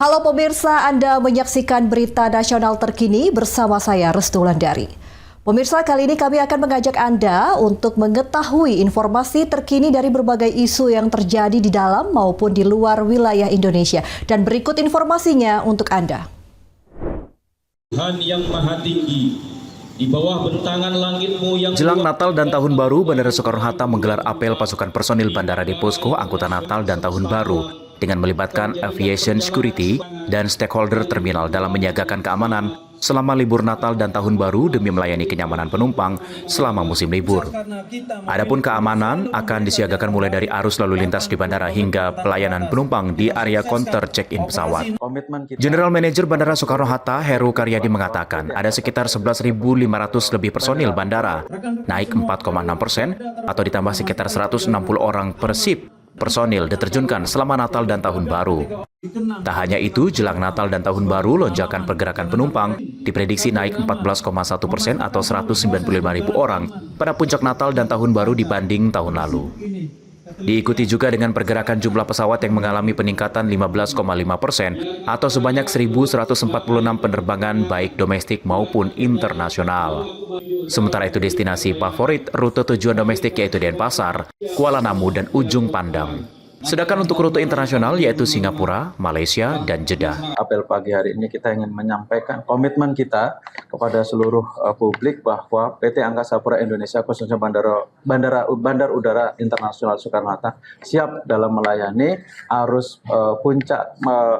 Halo pemirsa, Anda menyaksikan berita nasional terkini bersama saya Restu Wulandari. Pemirsa, kali ini kami akan mengajak Anda untuk mengetahui informasi terkini dari berbagai isu yang terjadi di dalam maupun di luar wilayah Indonesia. Dan berikut informasinya untuk Anda. Tuhan yang Maha Tinggi, di bawah bentangan langitmu yang... Jelang Natal dan Tahun Baru, Bandara Soekarno-Hatta menggelar apel pasukan personil bandara di posko angkutan Natal dan Tahun Baru dengan melibatkan aviation security dan stakeholder terminal dalam menyiagakan keamanan selama libur Natal dan Tahun Baru demi melayani kenyamanan penumpang selama musim libur. Adapun keamanan akan disiagakan mulai dari arus lalu lintas di bandara hingga pelayanan penumpang di area counter check-in pesawat. General Manager Bandara Soekarno-Hatta Heru Karyadi mengatakan ada sekitar 11.500 lebih personil bandara, naik 4,6% atau ditambah sekitar 160 orang per shift. Personil diterjunkan selama Natal dan Tahun Baru. Tak hanya itu, jelang Natal dan Tahun Baru, lonjakan pergerakan penumpang diprediksi naik 14,1% atau 195.000 orang pada puncak Natal dan Tahun Baru dibanding tahun lalu. Diikuti juga dengan pergerakan jumlah pesawat yang mengalami peningkatan 15,5% atau sebanyak 1.146 penerbangan baik domestik maupun internasional. Sementara itu destinasi favorit rute tujuan domestik yaitu Denpasar, Kuala Namu, dan Ujung Pandang. Sedangkan untuk rute internasional yaitu Singapura, Malaysia, dan Jeddah. Apel pagi hari ini kita ingin menyampaikan komitmen kita kepada seluruh publik bahwa PT Angkasa Pura Indonesia khususnya Bandar Udara Internasional Soekarno-Hatta siap dalam melayani arus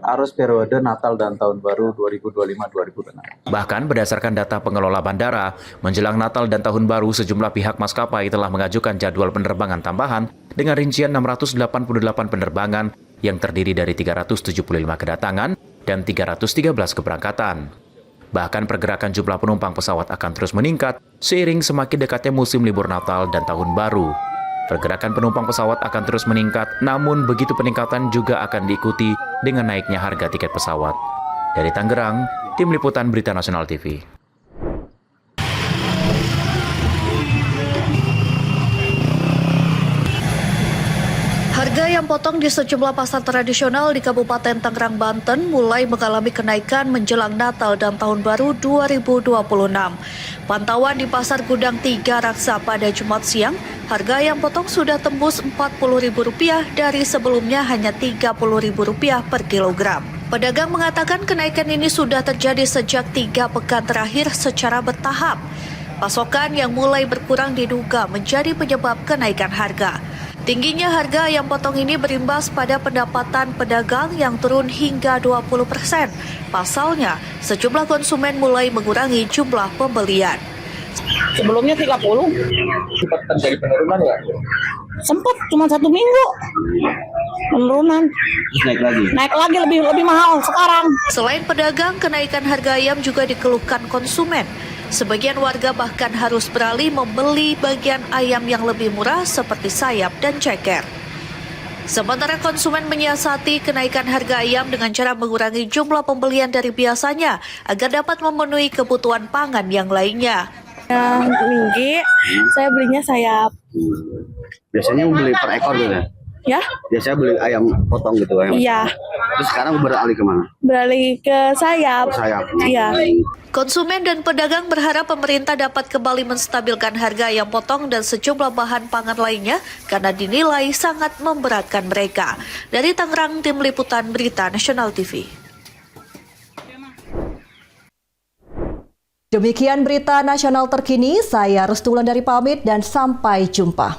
arus periode Natal dan Tahun Baru 2025-2026. Bahkan berdasarkan data pengelola bandara, menjelang Natal dan Tahun Baru sejumlah pihak maskapai telah mengajukan jadwal penerbangan tambahan dengan rincian 688 penerbangan yang terdiri dari 375 kedatangan dan 313 keberangkatan. Bahkan pergerakan jumlah penumpang pesawat akan terus meningkat seiring semakin dekatnya musim libur Natal dan Tahun Baru. Pergerakan penumpang pesawat akan terus meningkat, namun begitu peningkatan juga akan diikuti dengan naiknya harga tiket pesawat. Dari Tangerang, Tim Liputan Berita Nasional TV. Harga ayam potong di sejumlah pasar tradisional di Kabupaten Tangerang, Banten mulai mengalami kenaikan menjelang Natal dan Tahun Baru 2026. Pantauan di Pasar Gudang 3 Raksa pada Jumat siang, harga ayam potong sudah tembus Rp40.000 dari sebelumnya hanya Rp30.000 per kilogram. Pedagang mengatakan kenaikan ini sudah terjadi sejak 3 pekan terakhir secara bertahap. Pasokan yang mulai berkurang diduga menjadi penyebab kenaikan harga. Tingginya harga ayam potong ini berimbas pada pendapatan pedagang yang turun hingga 20%. Pasalnya, sejumlah konsumen mulai mengurangi jumlah pembelian. Sebelumnya 30. Sempat terjadi penurunan nggak? Sempat cuma 1 minggu. Penurunan. Naik lagi lebih mahal sekarang. Selain pedagang, kenaikan harga ayam juga dikeluhkan konsumen. Sebagian warga bahkan harus beralih membeli bagian ayam yang lebih murah seperti sayap dan ceker. Sementara konsumen menyiasati kenaikan harga ayam dengan cara mengurangi jumlah pembelian dari biasanya agar dapat memenuhi kebutuhan pangan yang lainnya. Yang tinggi, saya belinya sayap. Biasanya beli per ekor gitu ya? Ya? Biasanya beli ayam potong gitu ayam. Iya. Terus sekarang beralih kemana? Beralih ke sayap. Sayap. Iya. Konsumen dan pedagang berharap pemerintah dapat kembali menstabilkan harga ayam potong dan sejumlah bahan pangan lainnya karena dinilai sangat memberatkan mereka. Dari Tangerang, Tim Liputan Berita Nasional TV. Demikian berita nasional terkini, saya Restu Wulandari pamit dan sampai jumpa.